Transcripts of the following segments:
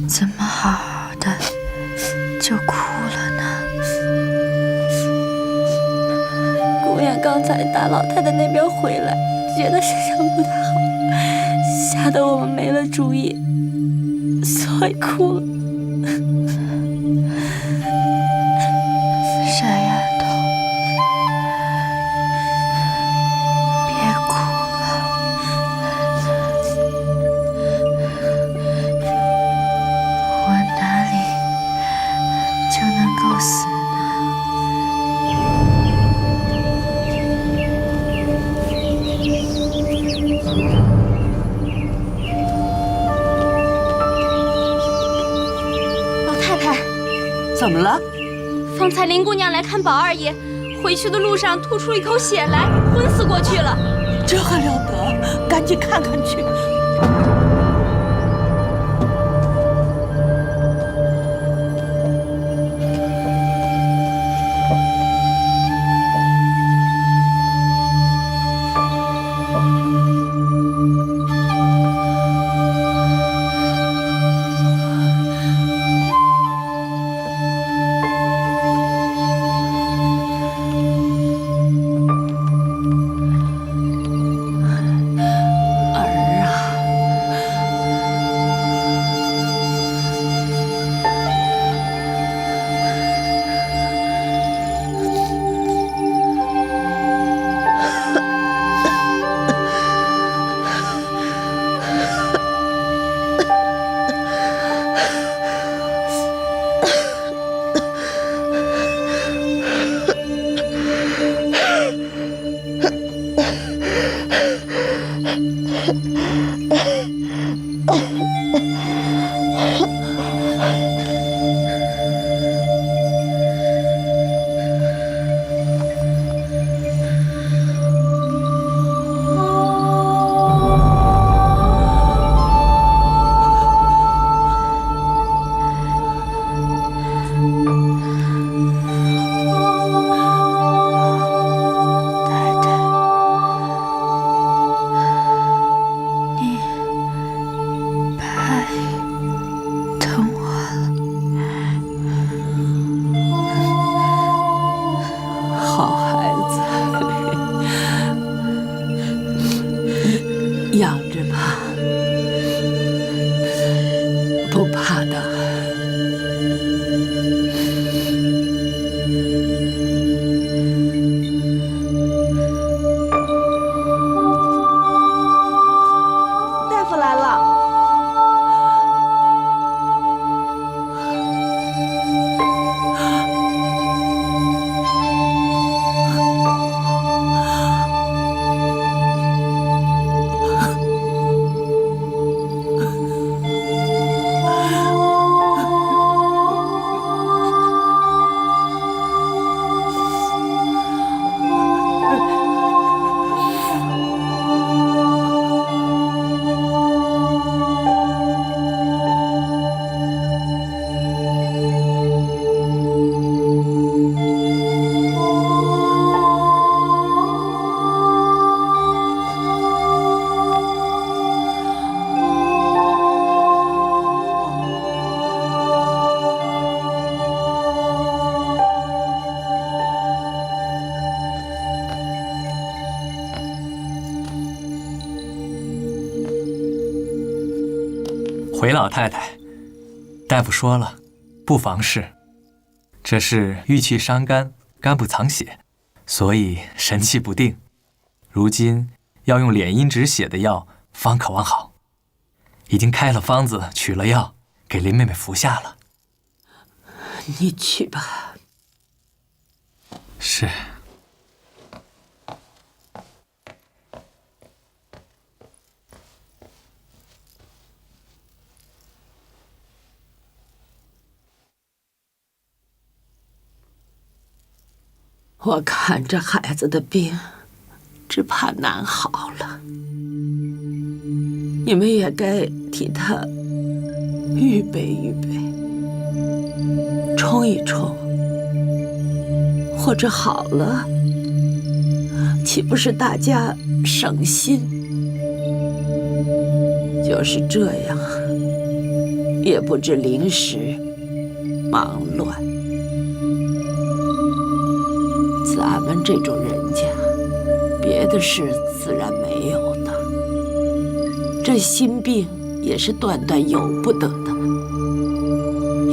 怎么好好的就哭了呢？姑爷刚才大老太太那边回来，觉得身上不太好，吓得我们没了主意，所以哭了。傻丫头，别哭了，我哪里就能够死老太太，怎么了？方才林姑娘来看宝二爷，回去的路上吐出一口血来，昏死过去了。这还了得！赶紧看看去。养着吧，不怕的。大夫来了。回老太太，大夫说了，不妨事。这是郁气伤肝，肝不藏血，所以神气不定。如今要用敛阴止血的药，方可望好。已经开了方子，取了药，给林妹妹服下了。你去吧。是。我看这孩子的病，只怕难好了。你们也该替他预备预备，冲一冲，或者好了，岂不是大家省心？就是这样，也不知灵时忙乱。咱们这种人家，别的事自然没有的，这心病也是断断由不得的。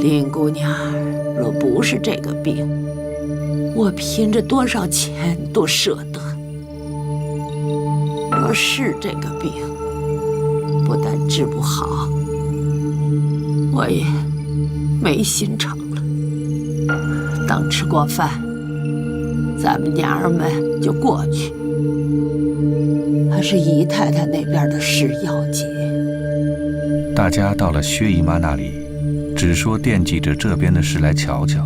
林姑娘若不是这个病，我拼着多少钱都舍得。若是这个病，不但治不好，我也没心肠了。等吃过饭，咱们娘儿们就过去。还是姨太太那边的事要紧。大家到了薛姨妈那里，只说惦记着这边的事来瞧瞧。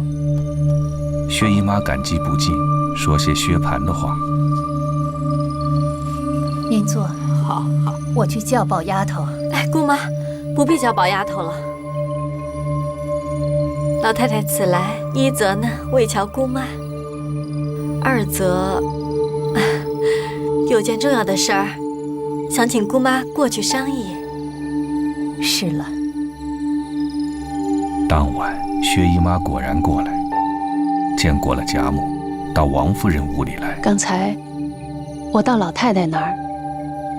薛姨妈感激不尽，说些薛蟠的话。您坐，好，我去叫宝丫头。哎，姑妈，不必叫宝丫头了。老太太此来，一则呢为瞧姑妈，二则有件重要的事儿，想请姑妈过去商议。是了。当晚，薛姨妈果然过来，见过了贾母，到王夫人屋里来。刚才我到老太太那儿，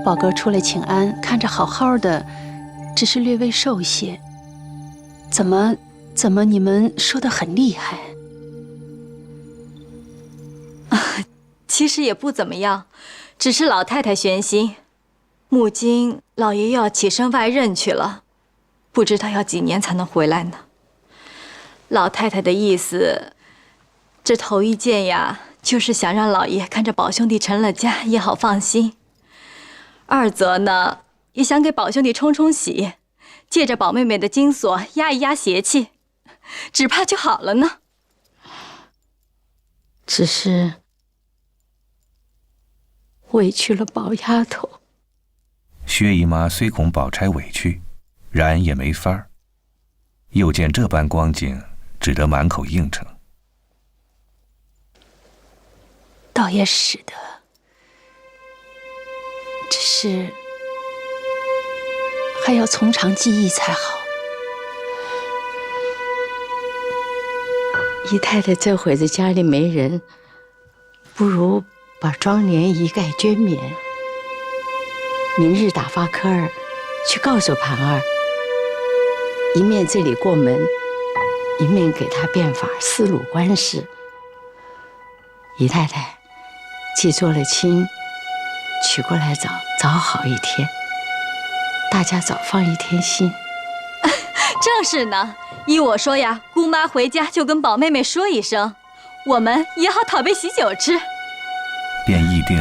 宝哥出来请安，看着好好的，只是略微瘦些。怎么你们说得很厉害？其实也不怎么样，只是老太太悬心。母今老爷又要起身外任去了，不知道要几年才能回来呢。老太太的意思，这头一件呀，就是想让老爷看着宝兄弟成了家也好放心；二则呢，也想给宝兄弟冲冲喜，借着宝妹妹的金锁压一压邪气，只怕就好了呢。只是委屈了宝丫头。薛姨妈虽恐宝钗委屈，然也没法儿。又见这般光景，只得满口应承。倒也使得，只是还要从长计议才好。姨太太这会子家里没人，不如把庄园一概捐免。明日打发科儿去告诉盘儿，一面这里过门，一面给他变法思路官事。姨太太既做了亲，娶过来早好一天，大家早放一天心。正是呢，依我说呀，姑妈回家就跟宝妹妹说一声，我们也好讨杯喜酒吃。便议定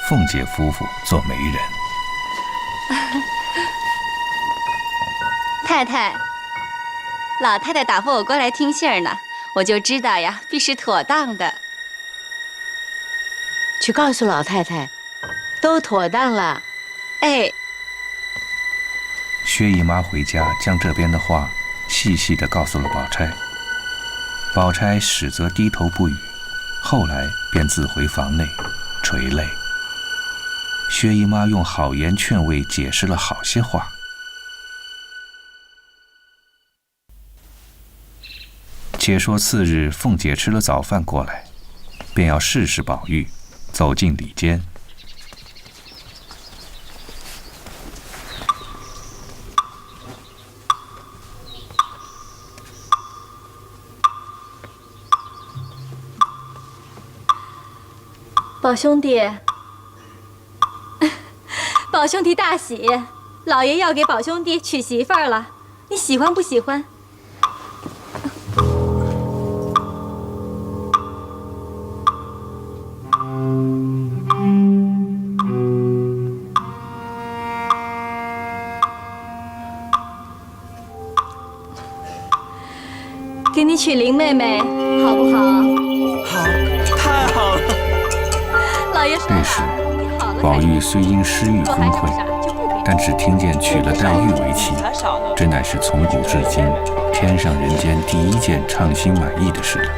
凤姐夫妇做媒人。太太，老太太打发我过来听信儿呢，我就知道呀，必是妥当的。去告诉老太太，都妥当了。哎，薛姨妈回家将这边的话细细地告诉了宝钗。宝钗始则低头不语，后来便自回房内垂泪。薛姨妈用好言劝慰解释了好些话。且说次日，凤姐吃了早饭过来，便要试试宝玉，走进里间。宝兄弟，宝兄弟大喜，老爷要给宝兄弟娶媳妇儿了，你喜欢不喜欢？给你娶林妹妹，好不好？好，太好了！老爷说这时，宝玉虽因诗欲昏聩，但只听见娶了黛玉为妻，这乃是从古至今天上人间第一件畅心满意的事了。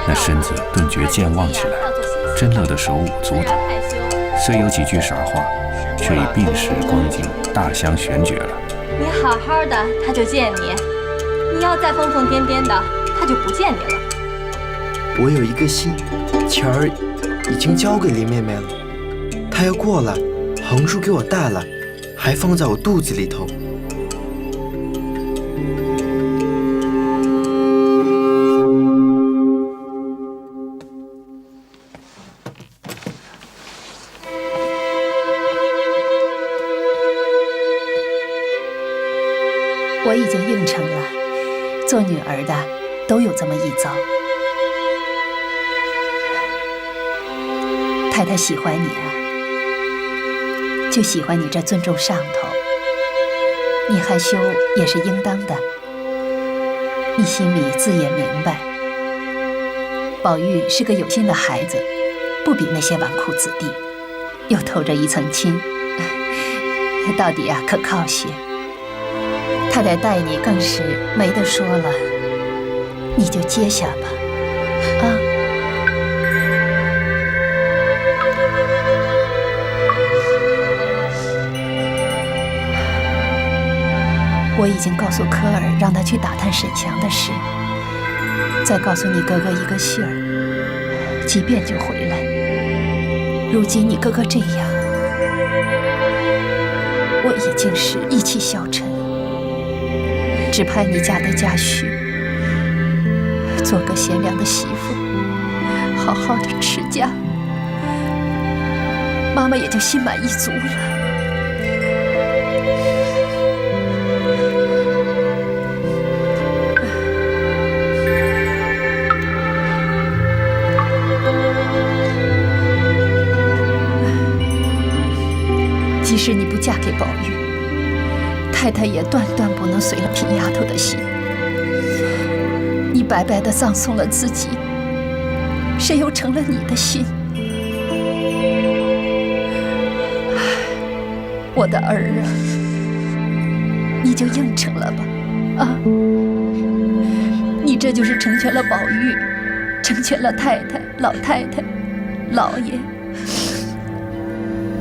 那身子顿觉健忘起来，真乐得手舞足蹈。虽有几句傻话，却已病逝光景大相悬绝了。你好好的，他就见你；你要再疯疯癫癫的，他就不见你了。我有一个信，钱儿已经交给林妹妹了，她要过来，横竖给我带来，还放在我肚子里头。我已经应承了，做女儿的都有这么一遭。太太喜欢你啊，就喜欢你这尊重上头。你害羞也是应当的，你心里自也明白。宝玉是个有心的孩子，不比那些纨绔子弟，又透着一层亲，到底啊可靠些。太太待你更是没得说了，你就接下吧，啊。我已经告诉科尔，让他去打探沈祥的事，再告诉你哥哥一个信儿，即便就回来。如今你哥哥这样，我已经是意气消沉。只盼你嫁得家婿，做个贤良的媳妇，好好的持家，妈妈也就心满意足了。即使你不嫁给宝玉，太太也断断不能随了贫丫头的心。你白白的葬送了自己，谁又成了你的心？我的儿啊，你就应承了吧，啊！你这就是成全了宝玉，成全了太太、老太太、老爷，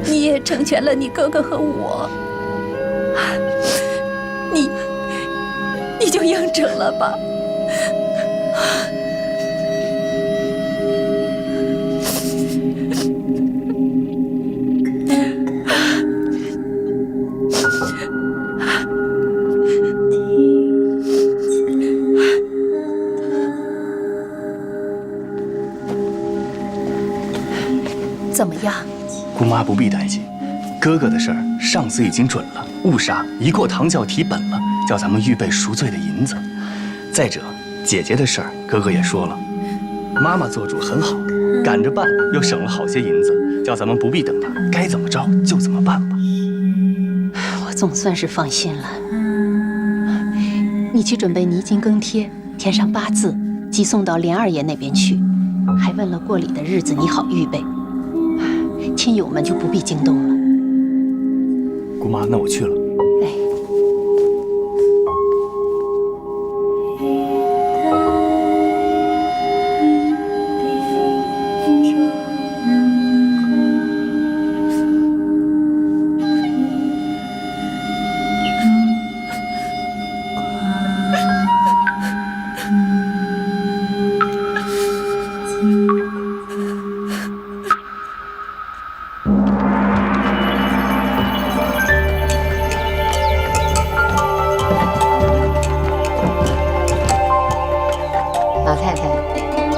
你也成全了你哥哥和我。你就应承了吧。怎么样？姑妈不必担心，哥哥的事儿上司已经准了，误杀一过堂就要提本了，叫咱们预备赎罪的银子。再者，姐姐的事儿哥哥也说了，妈妈做主很好，赶着办又省了好些银子，叫咱们不必等她，该怎么着就怎么办吧。我总算是放心了。你去准备泥金更贴，填上8字，寄送到连二爷那边去。还问了过礼的日子，你好预备。亲友们就不必惊动了。姑妈，那我去了。哎。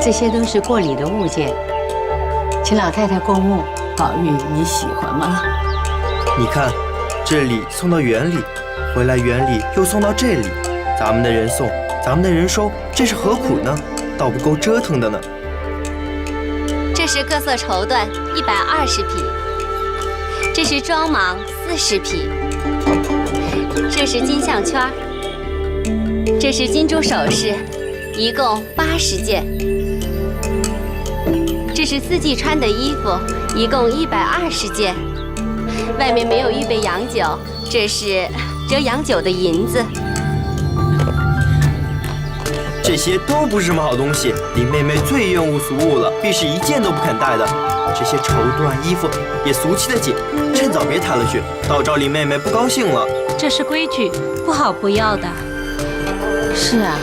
这些都是过礼的物件，请老太太过目。宝玉，你喜欢吗？你看，这里送到园里，回来园里又送到这里，咱们的人送，咱们的人收，这是何苦呢？倒不够折腾的呢。这是各色绸缎120匹，这是装蟒40匹，这是金项圈，这是金珠首饰，一共80件。这是四季穿的衣服，一共120件。外面没有预备洋酒，这是折洋酒的银子。这些都不是什么好东西，林妹妹最厌恶俗物了，必是一件都不肯带的。这些绸缎衣服也俗气的紧，趁早别抬了去，倒招林妹妹不高兴了。这是规矩，不好不要的。是啊，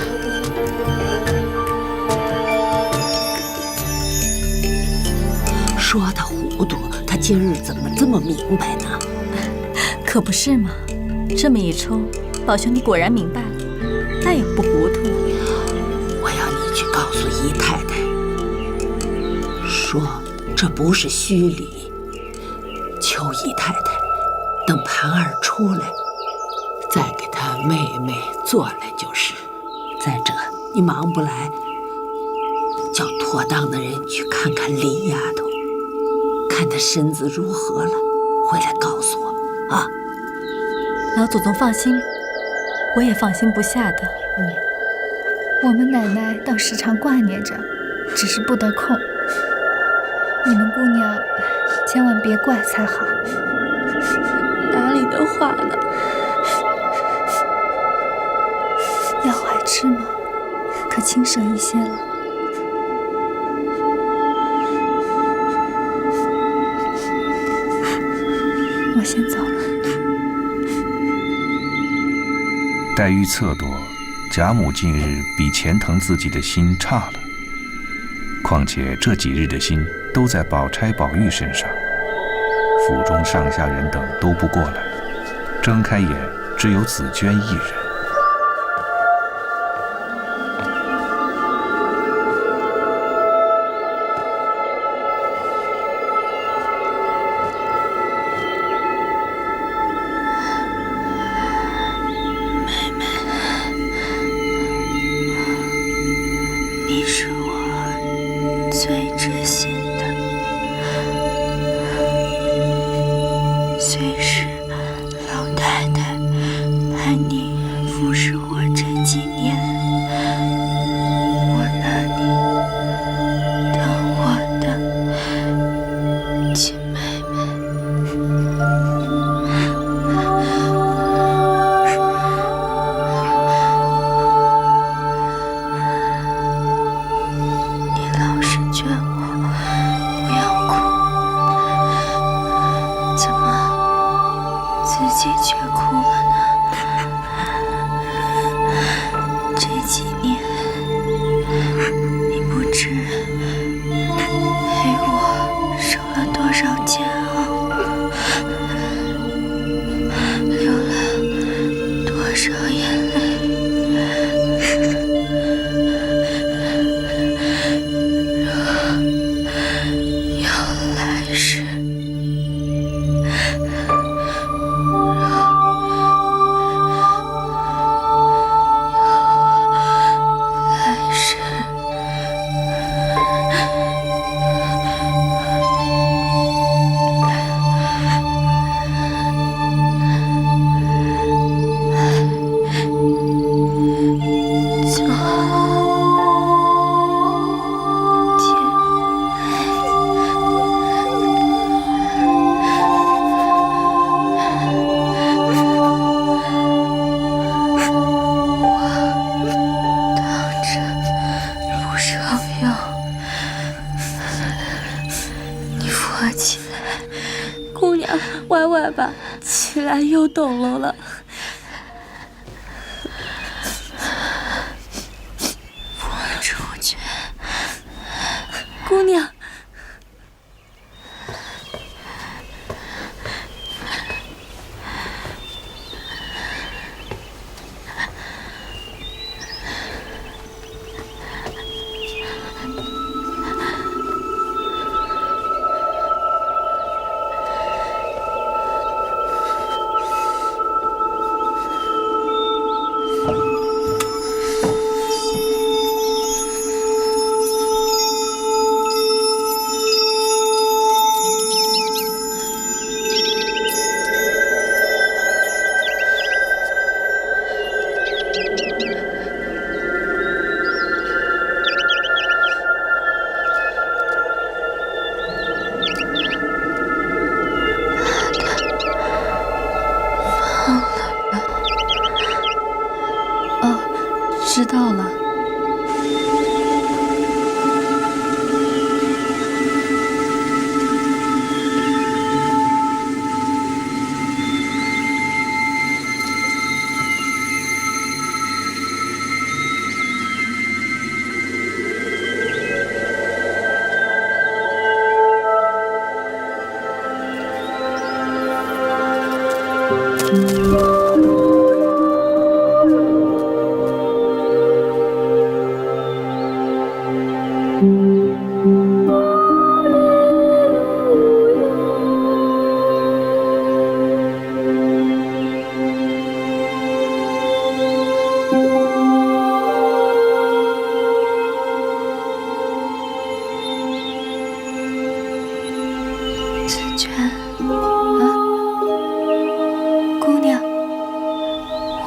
说他糊涂，他今日怎么这么明白呢？可不是嘛，这么一抽，宝兄弟果然明白了，那也不糊涂。我要你去告诉姨太太，说这不是虚礼，求姨太太等盘儿出来，再给他妹妹做来就是。再者，你忙不来，叫妥当的人去看看李丫头，看她身子如何了，回来告诉我啊。老祖宗放心，我也放心不下的。我们奶奶倒时常挂念着，只是不得空。你们姑娘千万别怪才好。哪里的话呢？药还吃吗？可轻省一些了。我先走了。黛玉恻多，贾母近日比前疼自己的心差了。况且这几日的心都在宝钗、宝玉身上，府中上下人等都不过来，睁开眼只有紫鹃一人。你是我最知心的，虽是老太太盼你服侍我这几年，我那里当我的亲妹妹。自己却哭了呢。这几年，你不知陪我受了多少煎熬，流了多少眼泪。若有来世，起来，姑娘，歪歪吧，起来又抖搂了。我出去，姑娘。知道了。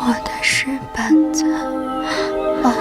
我的石板子，啊。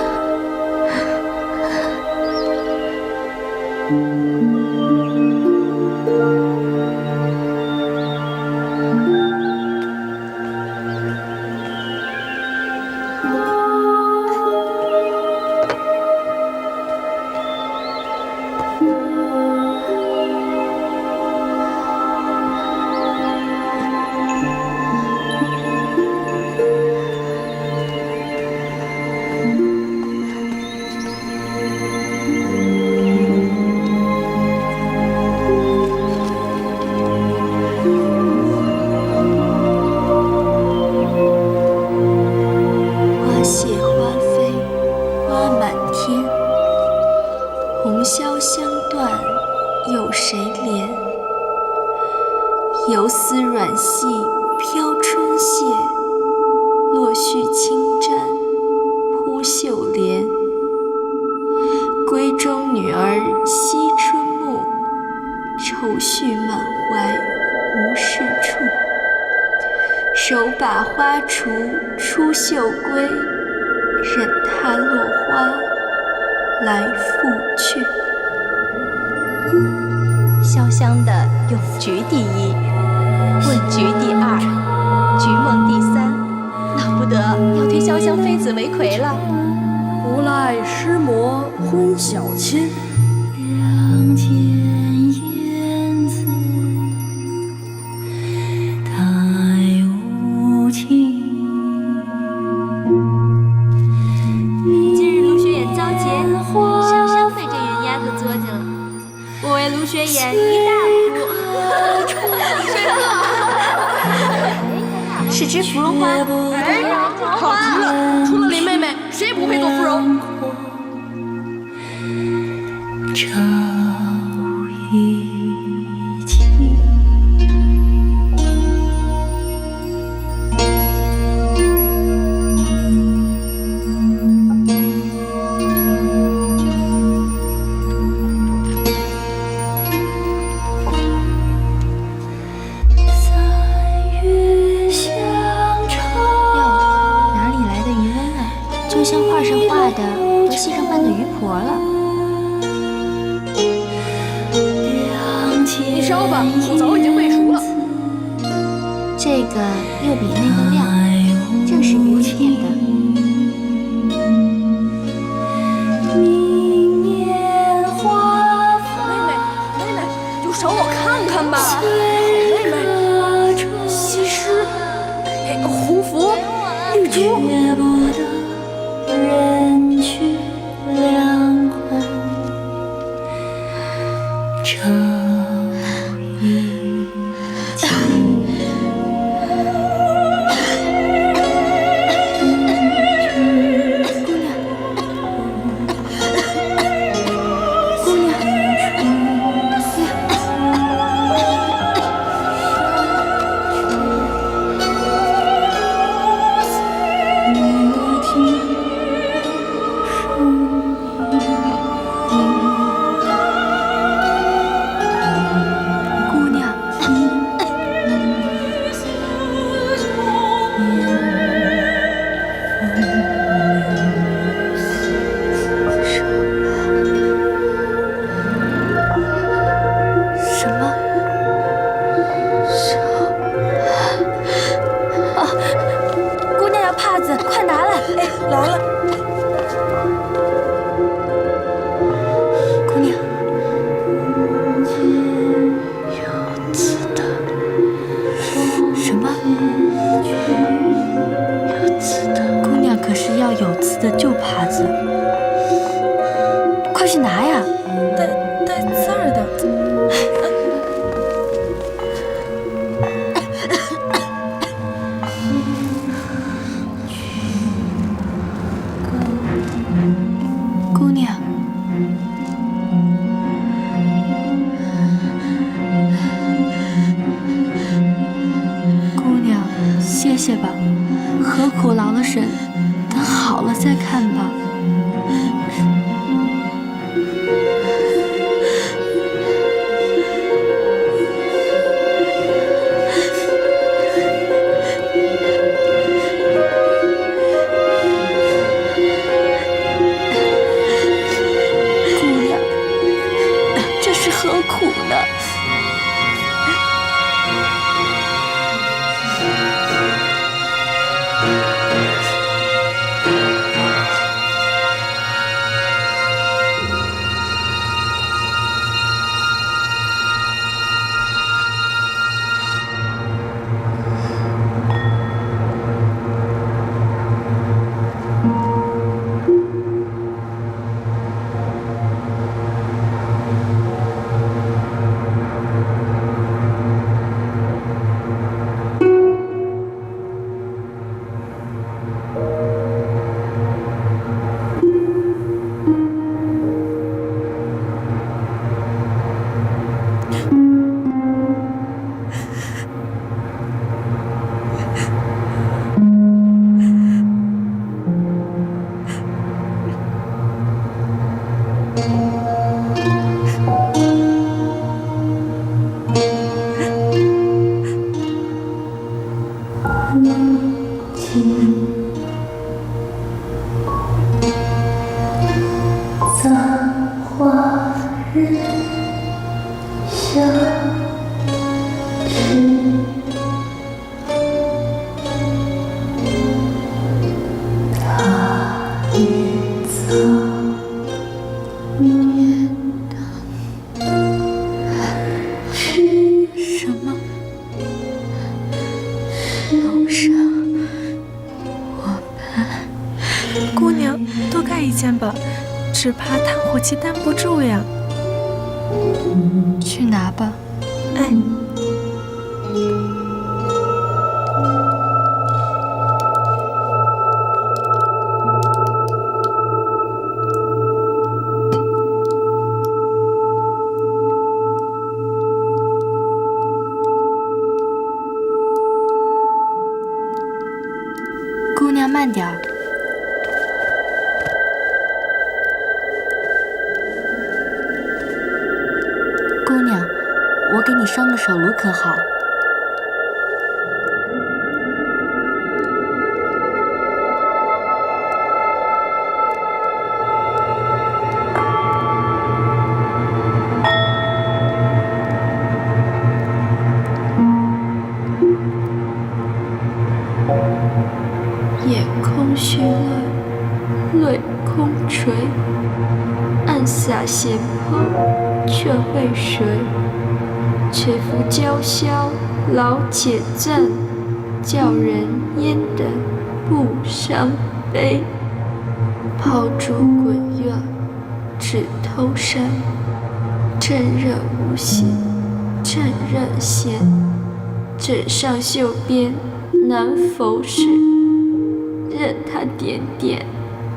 游丝软细飘春榭，落絮轻沾扑绣帘。闺中女儿惜春暮，愁绪满怀无是处。手把花锄出绣归，任它落花来复去。潇湘的咏菊第一，问菊第二，菊梦第三，闹不得要推潇湘妃子为魁了。无赖诗魔昏小千，两天燕子太无情。今日卢雪眼遭劫，潇湘被这云丫头作践了。我为卢雪眼一大哭。是只芙蓉花。哎，好极了！除了林妹妹，谁不配做芙蓉？朝一起。像画上画的和戏上扮的渔婆了。你烧吧，我早已经背熟了。这个又比那个亮，正是鱼点的。妹妹，就赏我看看吧。好妹妹，西施，红拂，绿珠。人去两宽，朝一起。谢吧，何苦劳了神？等好了再看吧。姑娘多盖一间吧，只怕炭火气担不住呀。去拿吧。哎。姑娘慢点儿。姑娘，我给你烧个手炉可好？夜空虚来，泪空垂，暗下斜坡却会谁？且扶娇绡老且赞，叫人焉得不伤悲？抛烛滚月，指头山，趁热无心，趁热闲。枕上绣边难否是？任他点点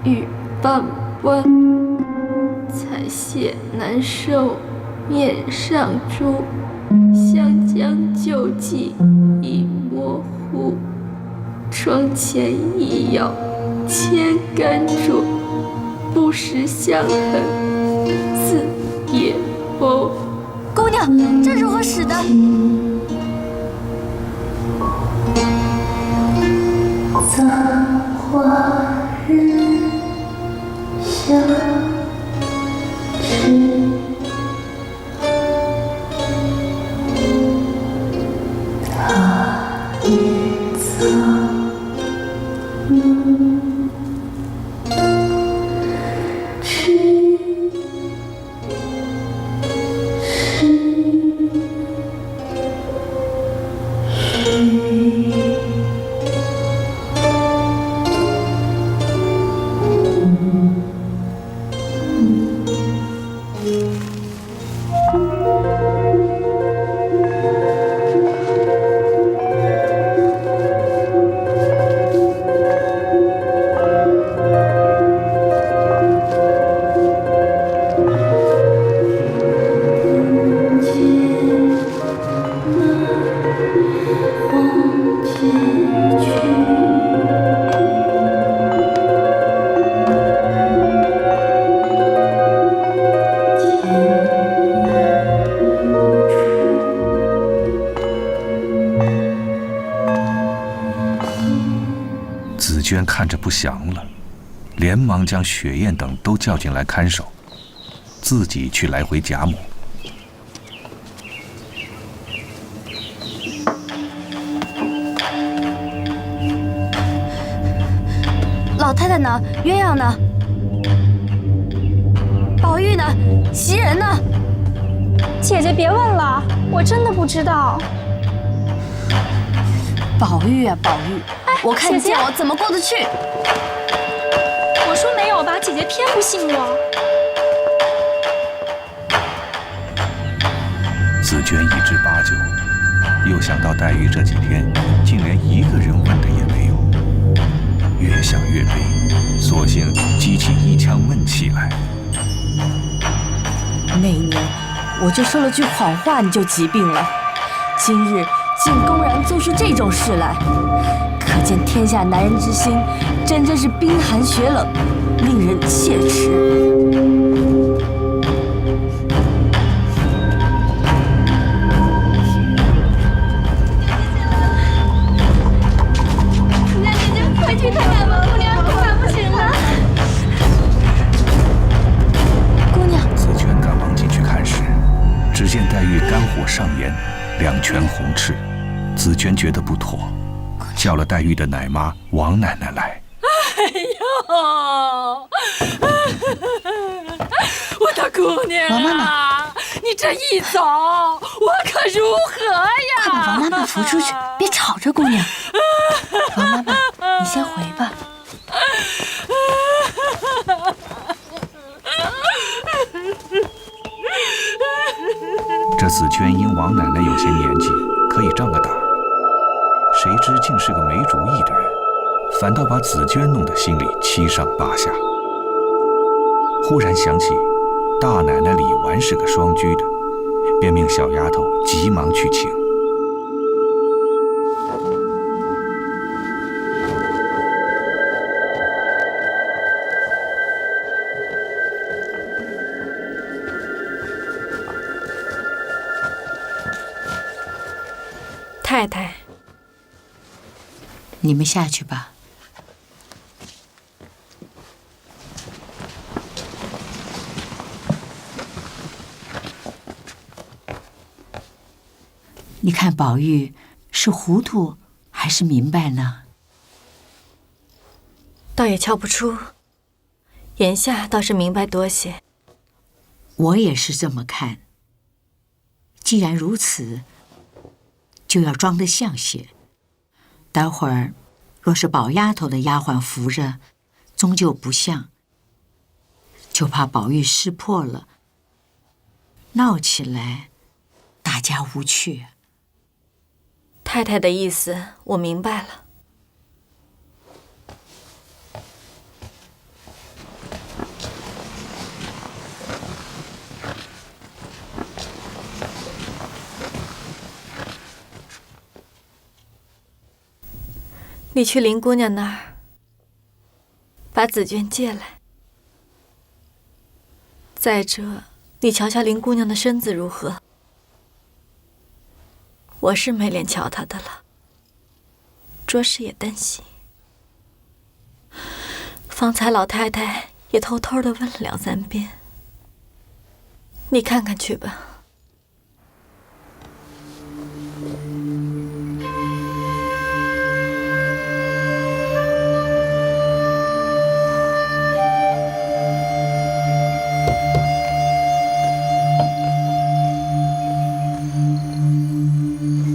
雨半弯，彩屑难收面上珠。湘江旧迹已模糊，窗前已有千竿掬。不识香痕自野鸥。姑娘，这如何使的？葬花人相知，他年苍暮知是紫娟看着不祥了，连忙将雪雁等都叫进来看守，自己去来回贾母。老太太呢？鸳鸯呢？宝玉呢？袭人呢？姐姐别问了，我真的不知道。宝玉啊，宝玉，我看见我怎么过得去？我说没有吧，姐姐偏不信我。紫娟一知八九，又想到黛玉这几天竟连一个人问的也没有，越想越悲，索性激起一腔闷气来。那一年我就说了句谎话，你就疾病了，今日竟公然做出这种事来，可见天下男人之心真是冰寒雪冷，令人切齿。姑娘姐姐，快去看看吧，姑娘恐怕不行了。姑娘，紫娟赶忙进去看时，只见黛玉肝火上炎，两拳红赤。紫娟觉得不妥，叫了黛玉的奶妈王奶奶来。哎呦，我的姑娘啊！王妈妈，你这一走，我可如何呀？快把王妈妈扶出去，别吵着姑娘。王妈妈，你先回吧。紫娟因王奶奶有些年纪，可以仗个胆儿，谁知竟是个没主意的人，反倒把紫娟弄得心里七上八下。忽然想起大奶奶李纨是个双居的，便命小丫头急忙去请。太太，你们下去吧。你看宝玉是糊涂还是明白呢？倒也瞧不出，眼下倒是明白多些。我也是这么看。既然如此，就要装得像些。待会儿若是宝丫头的丫鬟扶着，终究不像，就怕宝玉识破了，闹起来大家无趣。太太的意思我明白了。你去林姑娘那儿，把紫娟借来。再者，你瞧瞧林姑娘的身子如何？我是没脸瞧她的了，着实也担心。方才老太太也偷偷地问了2、3遍，你看看去吧。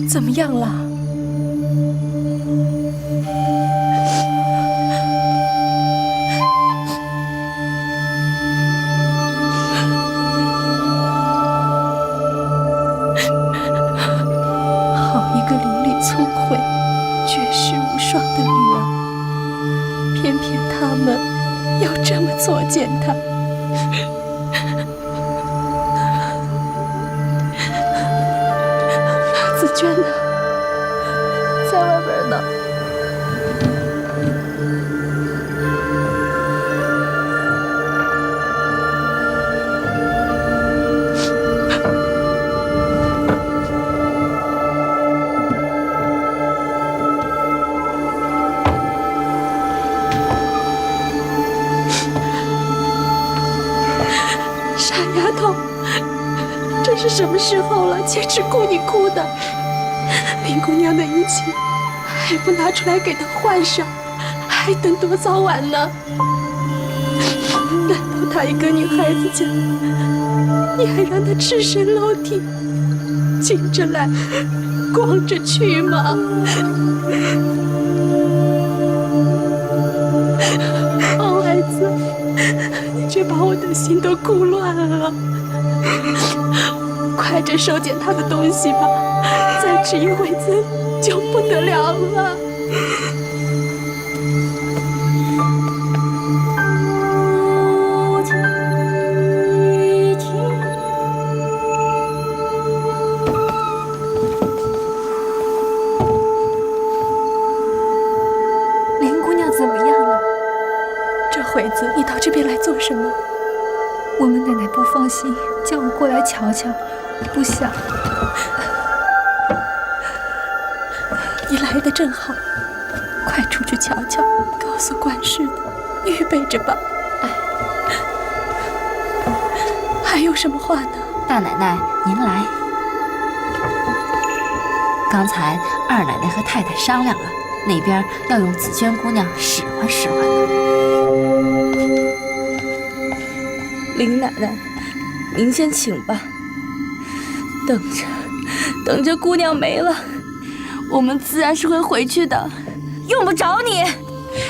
怎么样了？好一个伶俐聪慧、绝世无双的女儿，偏偏他们要这么作践她。紫娟呢？在外边呢。傻丫头，这是什么时候了，且只顾你哭的？林姑娘的衣裙还不拿出来给她换上，还等多早晚呢？难道她一个女孩子家，你还让她赤身露体，紧着来，光着去吗？好孩子，你却把我的心都顾乱了。快着收捡她的东西吧，再迟一会子就不得了了。林姑娘怎么样了？这会子你到这边来做什么？我们奶奶不放心，叫我过来瞧瞧，不想。你来的正好，快出去瞧瞧，告诉管事的，预备着吧。还有什么话呢？大奶奶，您来。刚才二奶奶和太太商量了，那边要用紫娟姑娘使唤使唤呢。林奶奶，您先请吧。等着姑娘没了，我们自然是会回去的，用不着你。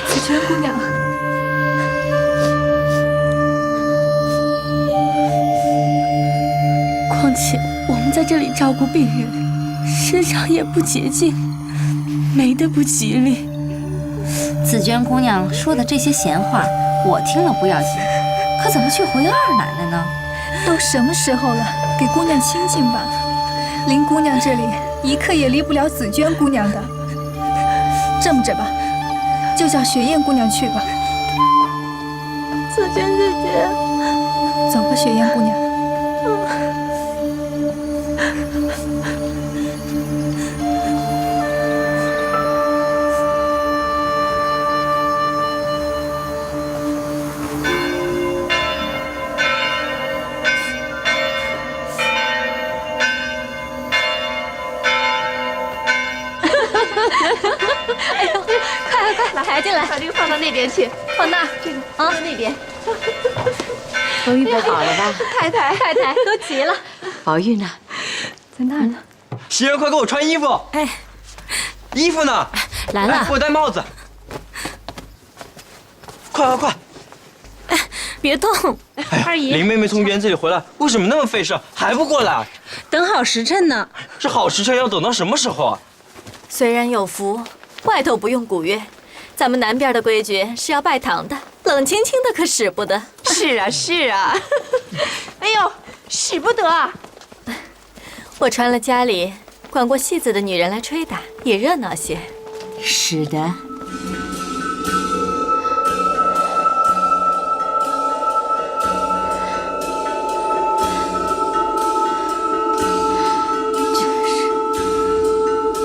紫娟姑娘，况且我们在这里照顾病人，身上也不洁净，没得不吉利。紫娟姑娘说的这些闲话，我听了不要紧，可怎么去回二奶奶呢？都什么时候了，给姑娘清静吧。林姑娘这里一刻也离不了紫娟姑娘的。这么着吧，就叫雪雁姑娘去吧。紫娟姐姐，走吧，雪雁姑娘。哎呦，快抬进来，把这个放到那边去，放那儿，这个放到那边。都预备好了吧？太太都齐了。宝玉呢？在那儿呢。袭人，快给我穿衣服！哎，衣服呢？来了，给我戴帽子。快！哎，别动！二姨，林妹妹从园子里回来，为什么那么费事，还不过来？等好时辰呢。这好时辰要等到什么时候啊？虽然有福，外头不用鼓乐，咱们南边的规矩是要拜堂的，冷清清的可使不得。是啊。哎呦，使不得啊！我传了家里管过戏子的女人来吹打，也热闹些。是的。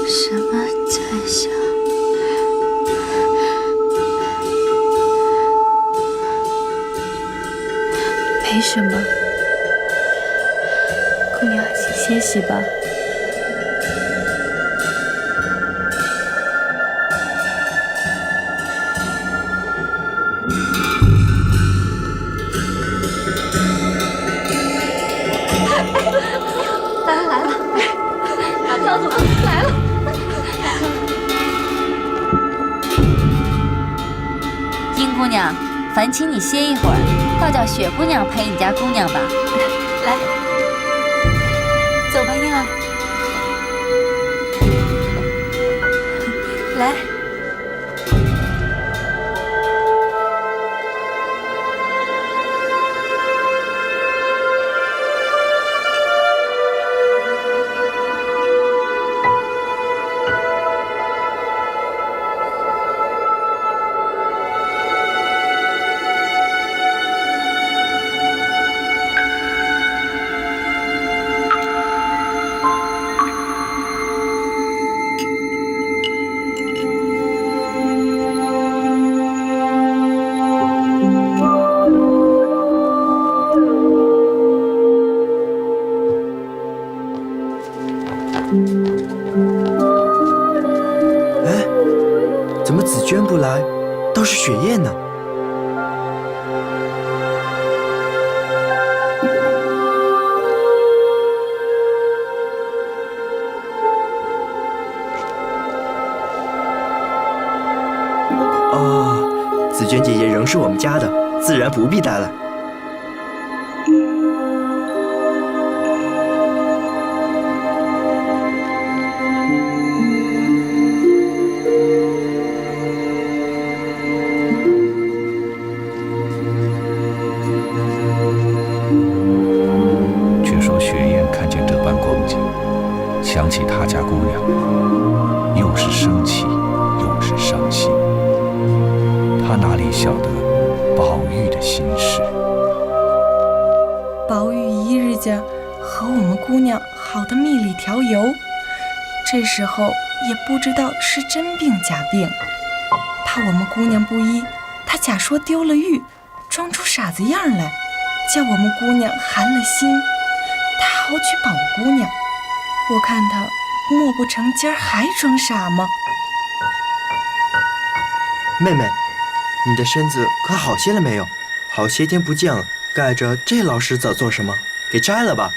什么在想？没什么，姑娘请歇息吧。来了，走，来了。殷姑娘，烦请你歇一会儿，倒叫雪姑娘陪你家姑娘吧。来，走吧，婴儿。来。哎，怎么紫娟不来，倒是雪雁呢？哦，紫娟姐姐仍是我们家的，自然不必带来。想起他家姑娘，又是生气又是伤心。他哪里晓得宝玉的心事？宝玉一日间和我们姑娘好得蜜里调油，这时候也不知道是真病假病，怕我们姑娘不依，他假说丢了玉，装出傻子样来，叫我们姑娘寒了心，他好去保姑娘。我看他莫不成今儿还装傻吗？妹妹，你的身子可好些了没有？好些天不见了，盖着这老石子做什么？给摘了吧。